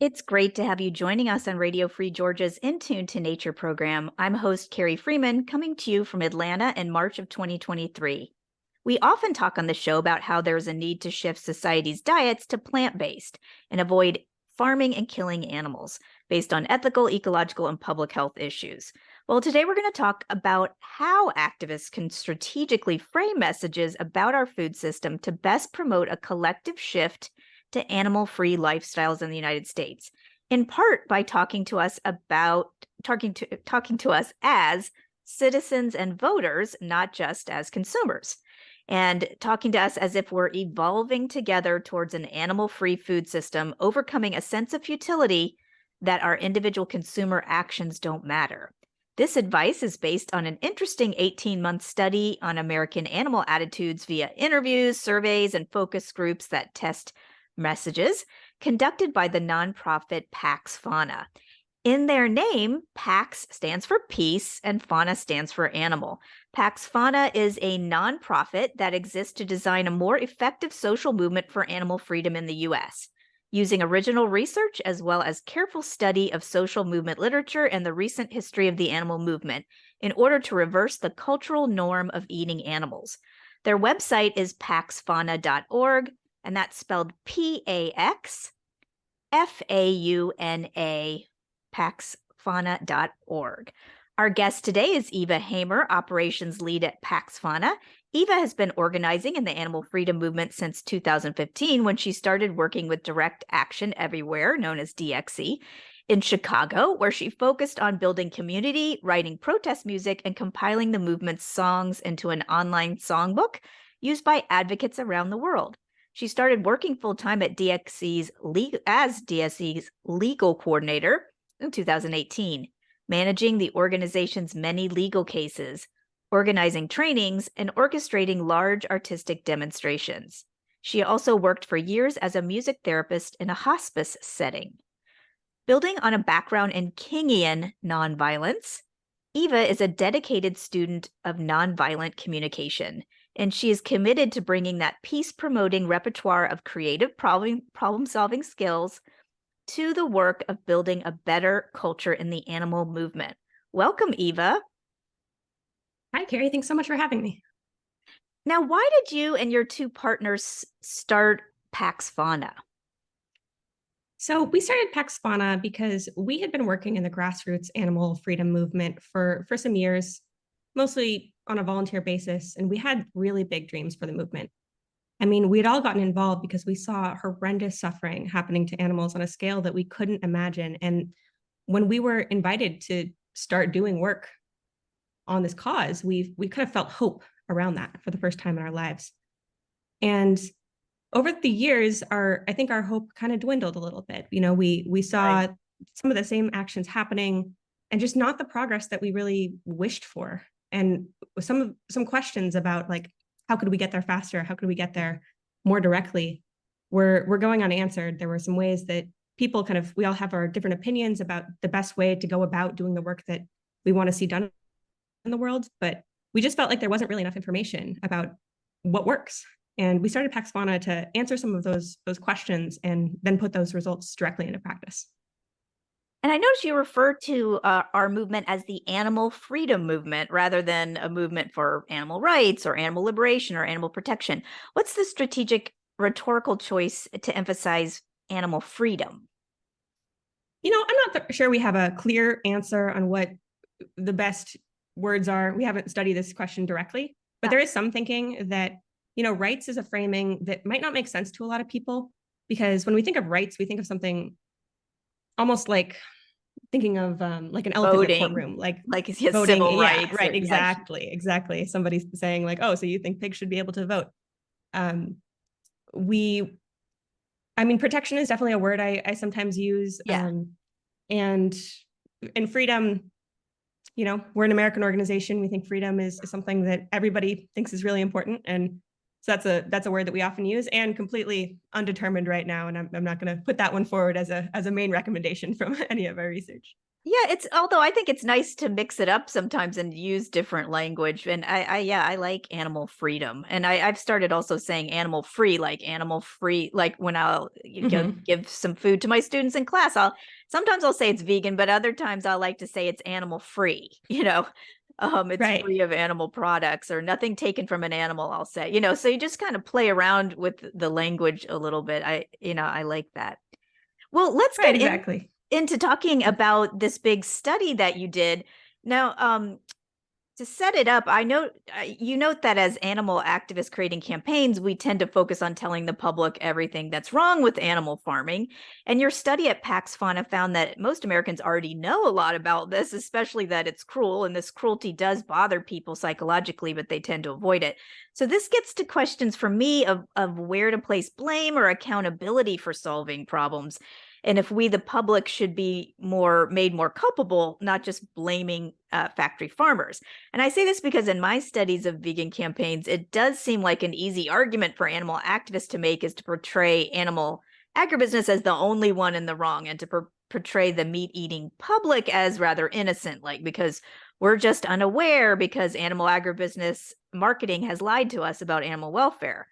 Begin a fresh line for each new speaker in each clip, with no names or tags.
It's great to have you joining us on Radio Free Georgia's In Tune to Nature program. I'm host Carrie Freeman, coming to you from Atlanta in March of 2023. We often talk on the show about how there's a need to shift society's diets to plant-based and avoid farming and killing animals based on ethical, ecological, and public health issues. Well, today we're going to talk about how activists can strategically frame messages about our food system to best promote a collective shift to animal-free lifestyles in the United States, in part by talking to us as citizens and voters, not just as consumers, and talking to us as if we're evolving together towards an animal-free food system, overcoming a sense of futility that our individual consumer actions don't matter. This advice is based on an interesting 18-month study on American animal attitudes via interviews, surveys, and focus groups that test messages conducted by the nonprofit Pax Fauna. In their name, Pax stands for peace and fauna stands for animal. Pax Fauna is a nonprofit that exists to design a more effective social movement for animal freedom in the U.S. Using original research as well as careful study of social movement literature and the recent history of the animal movement in order to reverse the cultural norm of eating animals. Their website is paxfauna.org, and that's spelled P-A-X-F-A-U-N-A, paxfauna.org. Our guest today is Eva Hamer, operations lead at Pax Fauna. Eva has been organizing in the animal freedom movement since 2015 when she started working with Direct Action Everywhere, known as DXE, in Chicago, where she focused on building community, writing protest music, and compiling the movement's songs into an online songbook used by advocates around the world. She started working full-time at DXE's legal coordinator in 2018, managing the organization's many legal cases, organizing trainings, and orchestrating large artistic demonstrations. She also worked for years as a music therapist in a hospice setting. Building on a background in Kingian nonviolence, Eva is a dedicated student of nonviolent communication, and she is committed to bringing that peace-promoting repertoire of creative problem-solving skills to the work of building a better culture in the animal movement. Welcome, Eva.
Hi, Carrie. Thanks so much for having me.
Now, why did you and your two partners start Pax Fauna?
So we started Pax Fauna because we had been working in the grassroots animal freedom movement for some years, mostly on a volunteer basis, and we had really big dreams for the movement. I mean, we'd all gotten involved because we saw horrendous suffering happening to animals on a scale that we couldn't imagine. And when we were invited to start doing work on this cause, we kind of felt hope around that for the first time in our lives. And over the years, I think our hope kind of dwindled a little bit. You know, we saw some of the same actions happening and just not the progress that we really wished for. And some questions about like, how could we get there faster? How could we get there more directly? We're going unanswered. There were some ways that people we all have our different opinions about the best way to go about doing the work that we want to see done in the world, but we just felt like there wasn't really enough information about what works. And we started Pax Fauna to answer some of those questions and then put those results directly into practice.
And I noticed you refer to our movement as the animal freedom movement rather than a movement for animal rights or animal liberation or animal protection. What's the strategic rhetorical choice to emphasize animal freedom?
You know, I'm not sure we have a clear answer on what the best words are. We haven't studied this question directly, but there is some thinking that, you know, rights is a framing that might not make sense to a lot of people, because when we think of rights, we think of something almost like thinking of like an elephant in the courtroom, like voting,
civil rights.
Yeah, right, exactly. Somebody's saying like, oh, so you think pigs should be able to vote? I mean, protection is definitely a word I sometimes use.
Yeah.
And freedom, you know, we're an American organization. We think freedom is something that everybody thinks is really important. And So that's a word that we often use, and completely undetermined right now. And I'm not going to put that one forward as a main recommendation from any of our research.
Yeah, it's although I think it's nice to mix it up sometimes and use different language. And I like animal freedom. And I've started also saying animal free, like when I'll give some food to my students in class, sometimes I'll say it's vegan, but other times I'll like to say it's animal free, it's
Right.
free of animal products or nothing taken from an animal, I'll say, so you just kind of play around with the language a little bit. I like that. Well, let's
Right.
get
Exactly.
into talking about this big study that you did. Now, to set it up, I know you note that as animal activists creating campaigns, we tend to focus on telling the public everything that's wrong with animal farming. And your study at Pax Fauna found that most Americans already know a lot about this, especially that it's cruel. And this cruelty does bother people psychologically, but they tend to avoid it. So this gets to questions for me of where to place blame or accountability for solving problems. And if we, the public, should be made more culpable, not just blaming factory farmers. And I say this because in my studies of vegan campaigns, it does seem like an easy argument for animal activists to make is to portray animal agribusiness as the only one in the wrong and to portray the meat eating public as rather innocent, like because we're just unaware because animal agribusiness marketing has lied to us about animal welfare.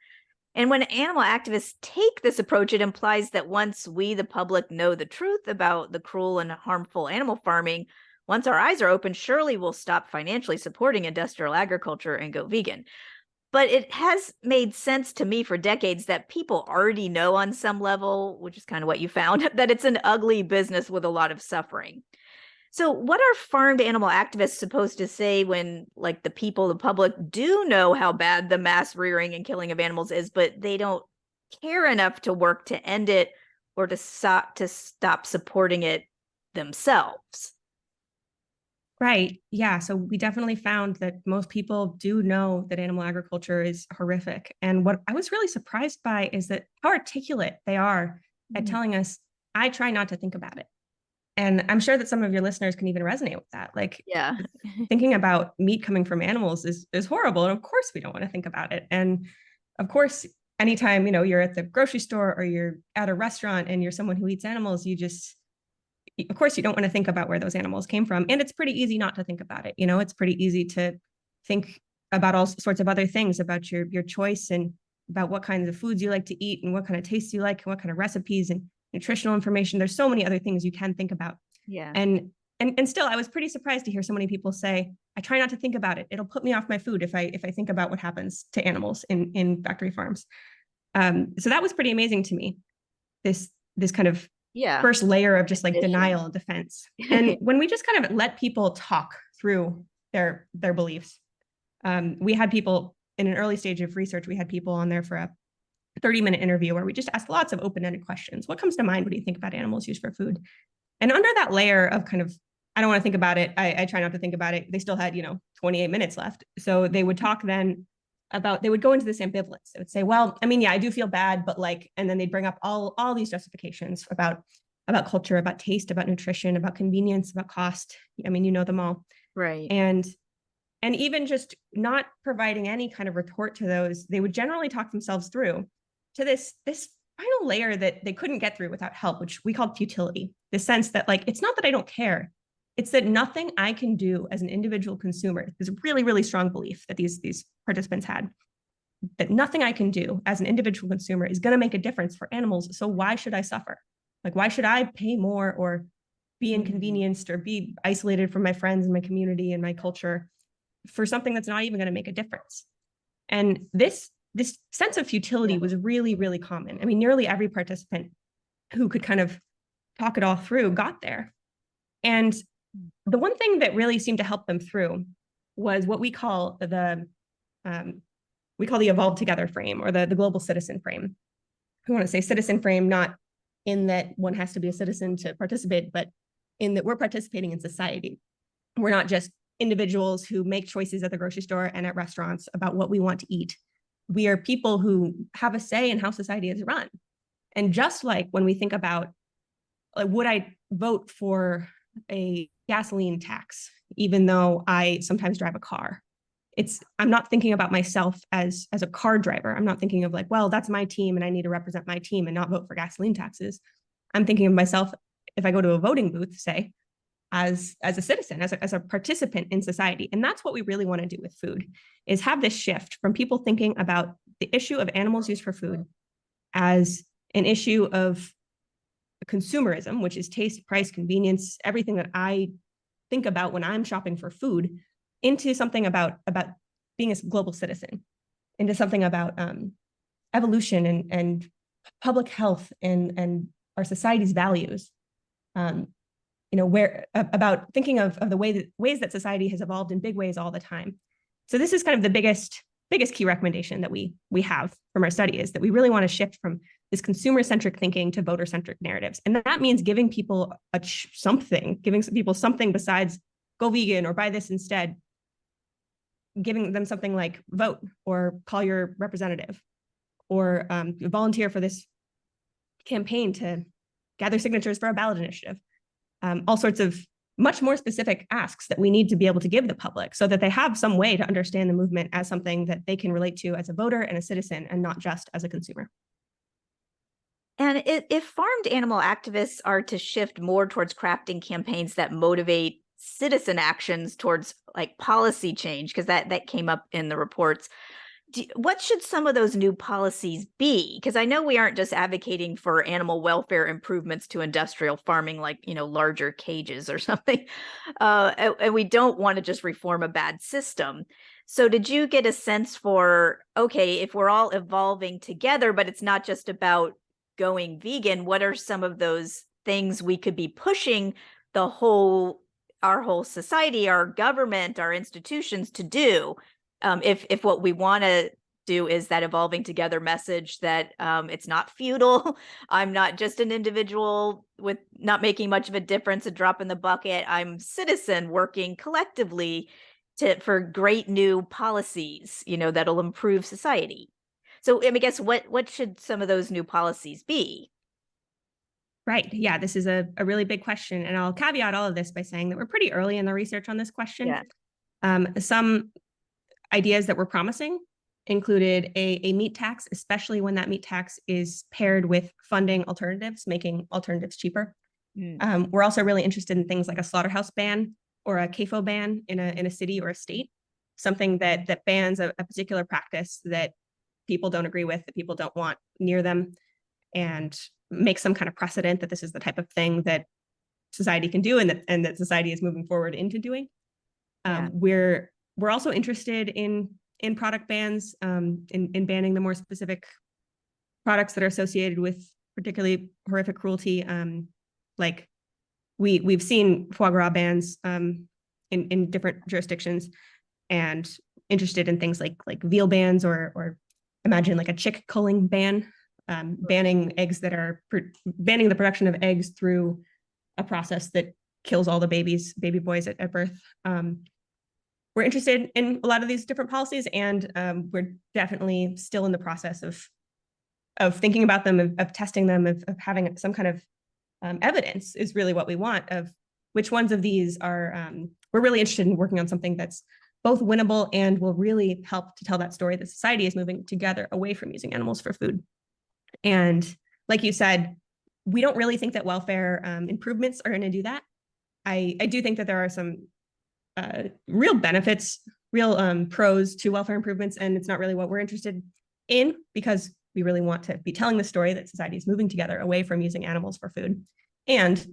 And when animal activists take this approach, it implies that once we, the public, know the truth about the cruel and harmful animal farming, once our eyes are open, surely we'll stop financially supporting industrial agriculture and go vegan. But it has made sense to me for decades that people already know on some level, which is kind of what you found, that it's an ugly business with a lot of suffering. So, what are farmed animal activists supposed to say when, like, the people, the public, do know how bad the mass rearing and killing of animals is, but they don't care enough to work to end it or to stop supporting it themselves?
Right. Yeah. So we definitely found that most people do know that animal agriculture is horrific. And what I was really surprised by is that how articulate they are at
Mhm.
telling us, I try not to think about it. And I'm sure that some of your listeners can even resonate with that. Like
Yeah.
thinking about meat coming from animals is horrible. And of course we don't want to think about it. And of course, anytime, you're at the grocery store or you're at a restaurant and you're someone who eats animals, of course you don't want to think about where those animals came from. And it's pretty easy not to think about it. It's pretty easy to think about all sorts of other things about your choice and about what kinds of foods you like to eat and what kind of tastes you like and what kind of recipes and nutritional information. There's so many other things you can think about.
Yeah.
And still I was pretty surprised to hear so many people say, I try not to think about it. It'll put me off my food if I think about what happens to animals in factory farms. So that was pretty amazing to me. This kind of
Yeah.
first layer of just like
Admission.
denial and defense. And when we just kind of let people talk through their beliefs, we had people in an early stage of research, we had people on there for a 30-minute interview where we just asked lots of open-ended questions. What comes to mind when you think about animals used for food? And under that layer of kind of, I don't want to think about it, I try not to think about it, they still had, 28 minutes left. So they would talk then they would go into this ambivalence. They would say, well, I mean, yeah, I do feel bad, but like, and then they'd bring up all these justifications about culture, about taste, about nutrition, about convenience, about cost. I mean, you know them all.
Right.
And even just not providing any kind of retort to those, they would generally talk themselves through to this final layer that they couldn't get through without help, which we called futility. The sense that like, it's not that I don't care. It's that nothing I can do as an individual consumer, there's a really, really strong belief that these participants had, that nothing I can do as an individual consumer is going to make a difference for animals. So why should I suffer? Like, why should I pay more or be
Mhm.
inconvenienced or be isolated from my friends and my community and my culture for something that's not even going to make a difference? And this sense of futility
Yeah.
was really, really common. I mean, nearly every participant who could kind of talk it all through got there. And the one thing that really seemed to help them through was what um, we call the evolve together frame or the global citizen frame. We want to say citizen frame, not in that one has to be a citizen to participate, but in that we're participating in society. We're not just individuals who make choices at the grocery store and at restaurants about what we want to eat. We are people who have a say in how society is run. And just like when we think about, like, would I vote for a gasoline tax, even though I sometimes drive a car? I'm not thinking about myself as a car driver. I'm not thinking of like, well, that's my team and I need to represent my team and not vote for gasoline taxes. I'm thinking of myself if I go to a voting booth, say, as a citizen, as a participant in society. And that's what we really want to do with food, is have this shift from people thinking about the issue of animals used for food as an issue of consumerism, which is taste, price, convenience, everything that I think about when I'm shopping for food, into something about being a global citizen, into something about evolution and public health and our society's values. Where about thinking of the ways that society has evolved in big ways all the time. So this is kind of the biggest key recommendation that we have from our study, is that we really want to shift from this consumer-centric thinking to voter-centric narratives. And that means giving people giving people something besides go vegan or buy this instead, giving them something like vote or call your representative or volunteer for this campaign to gather signatures for a ballot initiative. All sorts of much more specific asks that we need to be able to give the public so that they have some way to understand the movement as something that they can relate to as a voter and a citizen and not just as a consumer.
And if farmed animal activists are to shift more towards crafting campaigns that motivate citizen actions towards like policy change, because that came up in the reports, what should some of those new policies be? Because I know we aren't just advocating for animal welfare improvements to industrial farming, like, larger cages or something. And we don't want to just reform a bad system. So did you get a sense for, okay, if we're all evolving together, but it's not just about going vegan, what are some of those things we could be pushing our whole society, our government, our institutions to do? If what we want to do is that evolving together message that it's not feudal, I'm not just an individual with not making much of a difference, a drop in the bucket, I'm citizen working collectively for great new policies, that'll improve society. So I guess what should some of those new policies be?
Right. Yeah, this is a really big question. And I'll caveat all of this by saying that we're pretty early in the research on this question.
Yeah.
Some ideas that were promising included a meat tax, especially when that meat tax is paired with funding alternatives, making alternatives cheaper. We're also really interested in things like a slaughterhouse ban or a CAFO ban in a city or a state, something that bans a particular practice that people don't agree with, that people don't want near them, and make some kind of precedent that this is the type of thing that society can do and that society is moving forward into doing.
Yeah.
We're also interested in product bans, in banning the more specific products that are associated with particularly horrific cruelty. Like we've seen foie gras bans in different jurisdictions, and interested in things like veal bans or imagine like a chick culling ban, banning banning the production of eggs through a process that kills all the baby boys at birth. We're interested in a lot of these different policies, and we're definitely still in the process of thinking about them, of testing them, of having some kind of evidence is really what we want of which ones of these are. We're really interested in working on something that's both winnable and will really help to tell that story that society is moving together away from using animals for food. And like you said, we don't really think that welfare improvements are going to do that. I do think that there are some real benefits, real pros to welfare improvements, and it's not really what we're interested in, because we really want to be telling the story that society is moving together away from using animals for food. And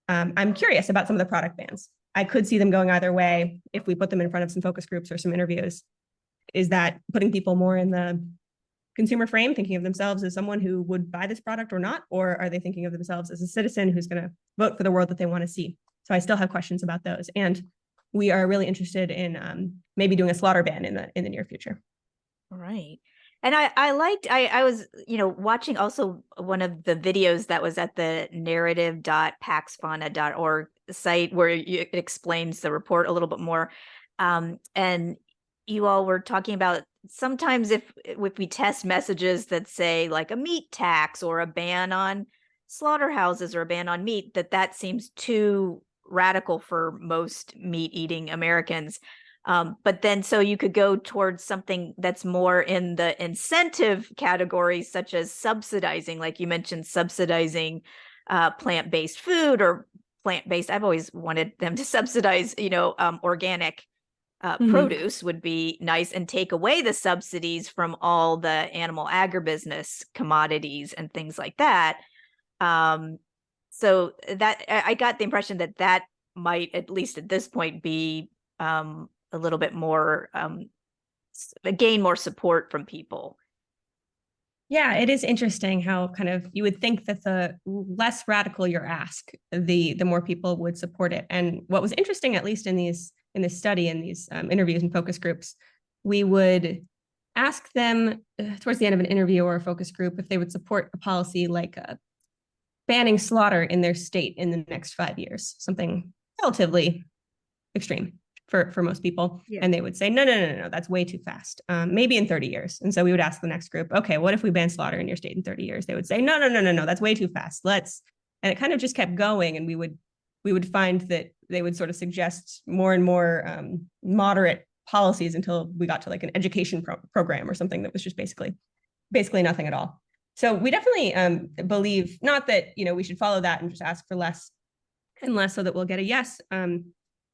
I'm curious about some of the product bans. I could see them going either way if we put them in front of some focus groups or some interviews. Is that putting people more in the consumer frame, thinking of themselves as someone who would buy this product or not? Or are they thinking of themselves as a citizen who's going to vote for the world that they want to see? So I still have questions about those. And we are really interested in maybe doing a slaughter ban in the near future.
Right. And I was, watching also one of the videos that was at the narrative.paxfauna.org site where it explains the report a little bit more. And you all were talking about sometimes if we test messages that say like a meat tax or a ban on slaughterhouses or a ban on meat, that seems too radical for most meat eating Americans. But then so you could go towards something that's more in the incentive category, such as subsidizing, like you mentioned, subsidizing plant-based food or plant-based. I've always wanted them to subsidize, organic
Mhm.
produce would be nice and take away the subsidies from all the animal agribusiness commodities and things like that. Um, so that I got the impression that that might, at least at this point, be a little bit more gain more support from people.
Yeah, it is interesting how kind of you would think that the less radical your ask, the more people would support it. And what was interesting, at least in this study, in these interviews and focus groups, we would ask them towards the end of an interview or a focus group if they would support a policy like banning slaughter in their state in the next 5 years, something relatively extreme for most people.
Yeah.
And they would say, no, that's way too fast. Maybe in 30 years. And so we would ask the next group, okay, what if we ban slaughter in your state in 30 years? They would say, no, that's way too fast. And it kind of just kept going. And we would find that they would sort of suggest more and more moderate policies until we got to like an education program or something that was just basically nothing at all. So we definitely believe not that, we should follow that and just ask for less and less so that we'll get a yes.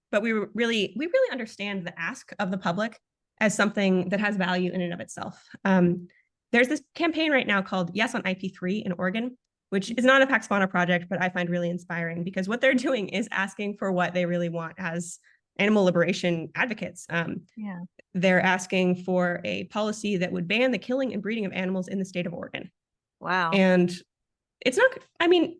But we really understand the ask of the public as something that has value in and of itself. There's this campaign right now called Yes on IP3 in Oregon, which is not a Pax Fauna project, but I find really inspiring because what they're doing is asking for what they really want as animal liberation advocates.
Yeah.
They're asking for a policy that would ban the killing and breeding of animals in the state of Oregon.
Wow.
And it's not, I mean,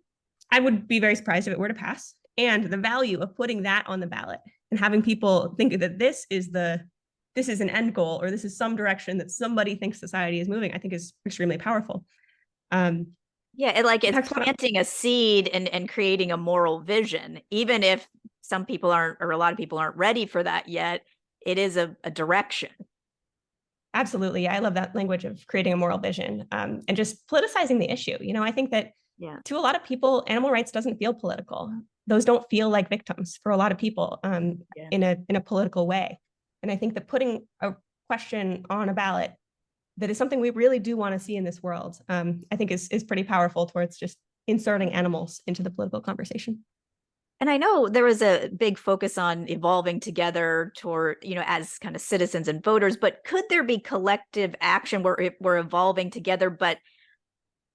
I would be very surprised if it were to pass. And the value of putting that on the ballot and having people think that this is an end goal or this is some direction that somebody thinks society is moving, I think is extremely powerful.
Yeah, it's planting a seed and creating a moral vision, even if some people aren't, or a lot of people aren't ready for that yet. It is a direction.
Absolutely. I love that language of creating a moral vision and just politicizing the issue. I think that
Yeah.
to a lot of people, animal rights doesn't feel political. Those don't feel like victims for a lot of people
Yeah.
in a political way. And I think that putting a question on a ballot that is something we really do want to see in this world, I think is pretty powerful towards just inserting animals into the political conversation.
And I know there was a big focus on evolving together toward, as kind of citizens and voters, but could there be collective action where we're evolving together, but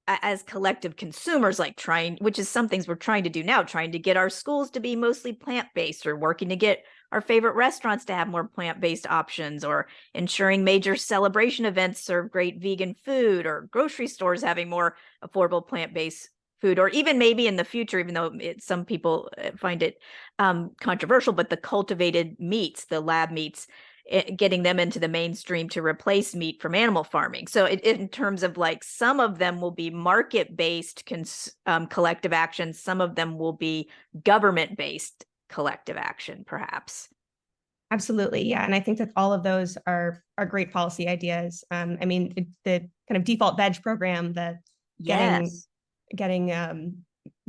as collective consumers, like which is some things we're trying to do now, trying to get our schools to be mostly plant-based or working to get our favorite restaurants to have more plant-based options or ensuring major celebration events serve great vegan food or grocery stores having more affordable plant-based food, or even maybe in the future, even though some people find it controversial, but the cultivated meats, the lab meats, getting them into the mainstream to replace meat from animal farming. So in terms of like, some of them will be market-based collective action, some of them will be government-based collective action, perhaps.
Absolutely, yeah, and I think that all of those are great policy ideas. I mean, the kind of default veg program, the
Yes.
getting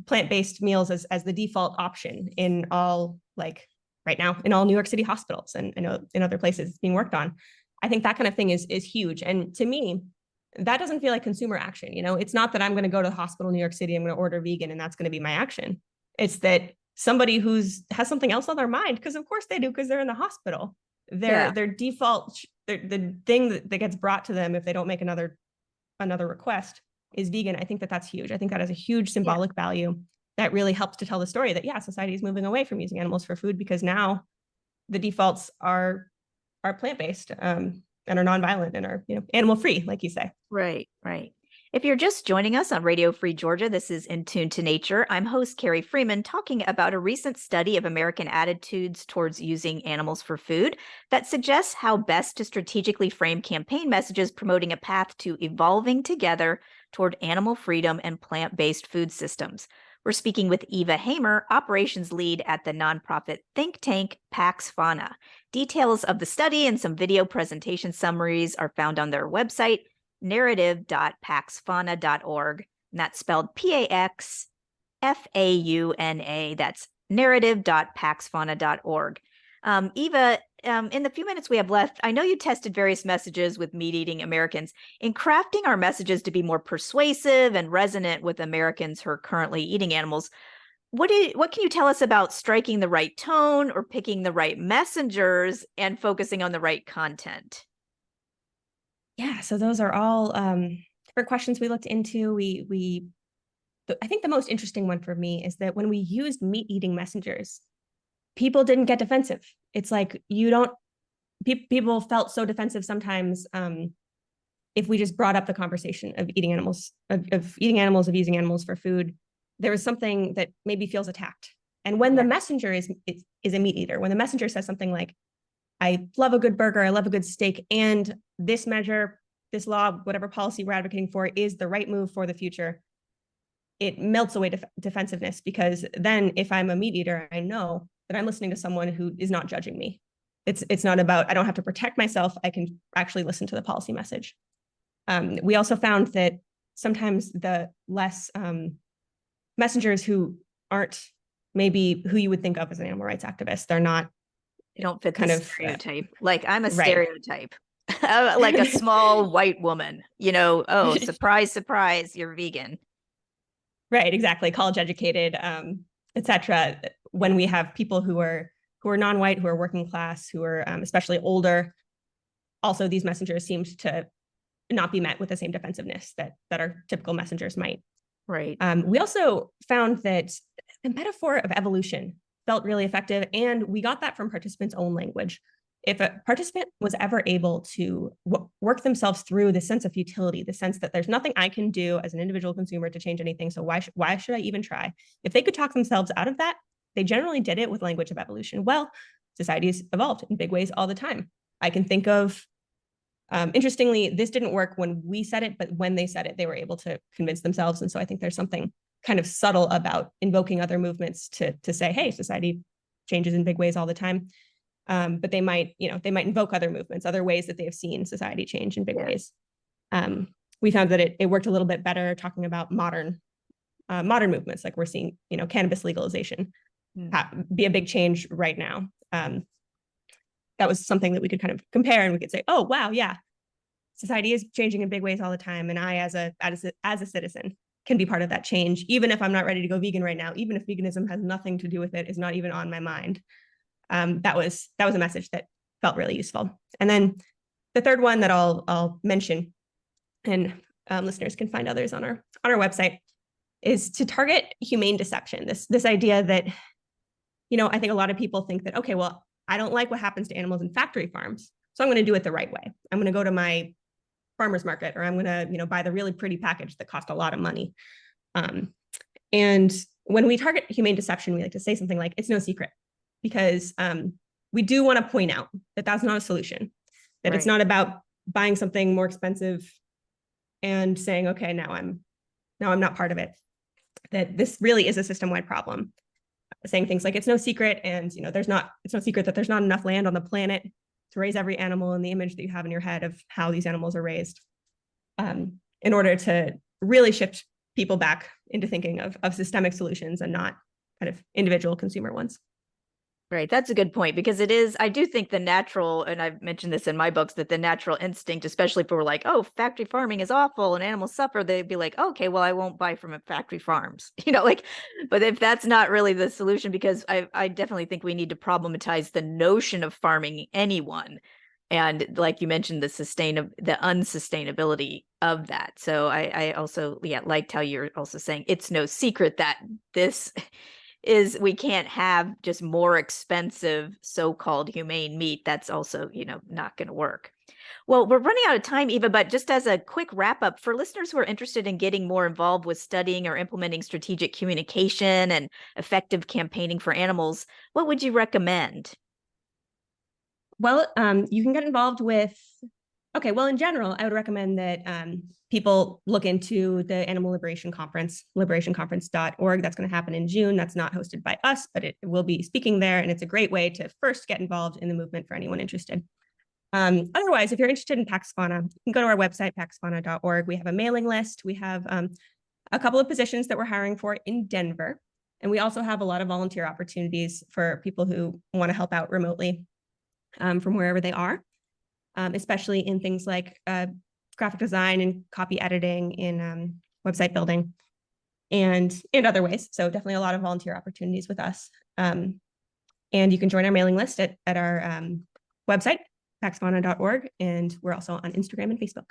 plant-based meals as the default option in all, like right now, in all New York City hospitals, and I know in other places it's being worked on. I think that kind of thing is huge, and to me, that doesn't feel like consumer action. It's not that I'm going to go to the hospital in New York City, I'm going to order vegan, and that's going to be my action. It's that somebody has something else on their mind, because of course they do, because they're in the hospital.
Yeah.
Their default, the thing that gets brought to them if they don't make another request is vegan. I think that that's huge. I think that has a huge
Yeah.
symbolic value that really helps to tell the story that, yeah, society is moving away from using animals for food, because now the defaults are plant-based and are nonviolent and are animal free, like you say.
Right, right. If you're just joining us on Radio Free Georgia, this is In Tune to Nature. I'm host Carrie Freeman, talking about a recent study of American attitudes towards using animals for food that suggests how best to strategically frame campaign messages promoting a path to evolving together toward animal freedom and plant-based food systems. We're speaking with Eva Hamer, operations lead at the nonprofit think tank Pax Fauna. Details of the study and some video presentation summaries are found on their website, narrative.paxfauna.org. And that's spelled PAXFAUNA. That's narrative.paxfauna.org. Eva, in the few minutes we have left, I know you tested various messages with meat-eating Americans. In crafting our messages to be more persuasive and resonant with Americans who are currently eating animals, what can you tell us about striking the right tone or picking the right messengers and focusing on the right content?
Yeah, so those are all different questions we looked into. I think the most interesting one for me is that when we used meat-eating messengers, people didn't get defensive. It's like you don't people felt so defensive sometimes if we just brought up the conversation of eating animals, of eating animals, of using animals for food. There was something that maybe feels attacked. And when the messenger is a meat eater, when the messenger says something like, I love a good burger, I love a good steak, and this measure, this law, whatever policy we're advocating for is the right move for the future, it melts away defensiveness, because then if I'm a meat eater, I know that I'm listening to someone who is not judging me. It's not about, I don't have to protect myself. I can actually listen to the policy message. We also found that sometimes the less messengers who aren't maybe who you would think of as an animal rights activist, they're not
You don't fit
kind
the
of
stereotype. Like I'm a
right.
stereotype. Like a small white woman, oh, surprise, surprise, you're vegan.
Right, exactly. College educated, etc. When
Yeah.
we have people who are non-white, who are working class, who are especially older, also these messengers seemed to not be met with the same defensiveness that our typical messengers might.
Right.
We also found that the metaphor of evolution felt really effective, and we got that from participants' own language. If a participant was ever able to work themselves through the sense of futility, the sense that there's nothing I can do as an individual consumer to change anything, so why should I even try? If they could talk themselves out of that, they generally did it with language of evolution. Well, society has evolved in big ways all the time. I can think of interestingly, this didn't work when we said it, but when they said it, they were able to convince themselves. And so I think there's something kind of subtle about invoking other movements to say, hey, society changes in big ways all the time. But they might invoke other movements, other ways that they have seen society change in big ways. We found that it worked a little bit better talking about modern movements, like we're seeing, cannabis legalization be a big change right now. That was something that we could kind of compare, and we could say, oh, wow, yeah, society is changing in big ways all the time. And I, as a citizen, can be part of that change, even if I'm not ready to go vegan right now, even if veganism has nothing to do with it, is not even on my mind. That was a message that felt really useful. And then the third one that I'll mention, and listeners can find others on our website, is to target humane deception. This idea that, I think a lot of people think that, okay, well, I don't like what happens to animals in factory farms, so I'm going to do it the right way. I'm going to go to my farmer's market, or I'm going to, buy the really pretty package that cost a lot of money. And when we target humane deception, we like to say something like, it's no secret, because we do want to point out that that's not a solution, that it's not about buying something more expensive and saying, okay, now I'm not part of it, that this really is a system-wide problem. Saying things like, it's no secret, and it's no secret that there's not enough land on the planet to raise every animal in the image that you have in your head of how these animals are raised, in order to really shift people back into thinking of systemic solutions and not kind of individual consumer ones.
Right. That's a good point, because I do think the natural, and I've mentioned this in my books, that the natural instinct, especially if we're like, oh, factory farming is awful and animals suffer, they'd be like, okay, well, I won't buy from factory farms, but if that's not really the solution, because I definitely think we need to problematize the notion of farming anyone. And like you mentioned, the unsustainability of that. So I also, liked how you're also saying it's no secret that this we can't have just more expensive so-called humane meat. That's also, not going to work. Well, we're running out of time, Eva, but just as a quick wrap up for listeners who are interested in getting more involved with studying or implementing strategic communication and effective campaigning for animals, what would you recommend?
Well, you can get involved with, okay, well, in general, I would recommend that people look into the Animal Liberation Conference, liberationconference.org. That's going to happen in June. That's not hosted by us, but it will be speaking there. And it's a great way to first get involved in the movement for anyone interested. Otherwise, if you're interested in Pax Fauna, you can go to our website, paxfauna.org. We have a mailing list. We have a couple of positions that we're hiring for in Denver. And we also have a lot of volunteer opportunities for people who want to help out remotely. from wherever they are, especially in things like graphic design and copy editing, in website building, and in other ways. So definitely a lot of volunteer opportunities with us. And you can join our mailing list at our website, paxfauna.org. And we're also on Instagram and Facebook.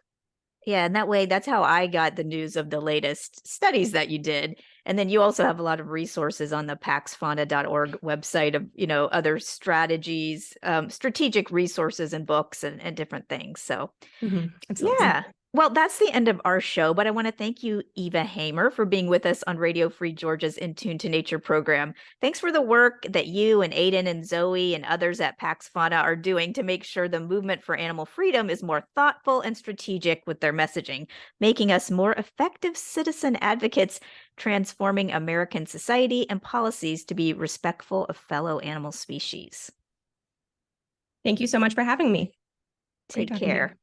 Yeah, and that way, that's how I got the news of the latest studies that you did. And then you also have a lot of resources on the paxfauna.org website of, other strategies, strategic resources and books and different things. So
Absolutely.
yeah. Well, that's the end of our show, but I want to thank you, Eva Hamer, for being with us on Radio Free Georgia's In Tune to Nature program. Thanks for the work that you and Aiden and Zoe and others at Pax Fauna are doing to make sure the movement for animal freedom is more thoughtful and strategic with their messaging, making us more effective citizen advocates, transforming American society and policies to be respectful of fellow animal species.
Thank you so much for having me.
Take care.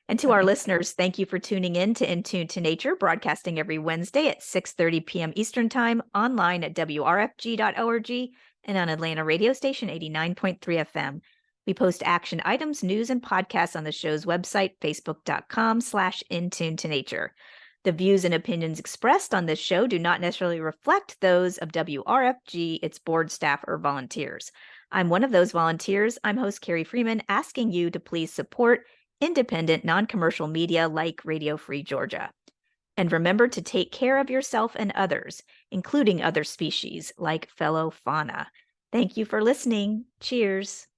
And to our listeners, thank you for tuning in to In Tune to Nature, broadcasting every Wednesday at 6:30 p.m. Eastern Time, online at wrfg.org, and on Atlanta radio station 89.3 FM. We post action items, news, and podcasts on the show's website, facebook.com/intune-to-nature. The views and opinions expressed on this show do not necessarily reflect those of WRFG, its board staff, or volunteers. I'm one of those volunteers. I'm host Carrie Freeman, asking you to please support independent, non-commercial media like Radio Free Georgia. And remember to take care of yourself and others, including other species like fellow fauna. Thank you for listening. Cheers.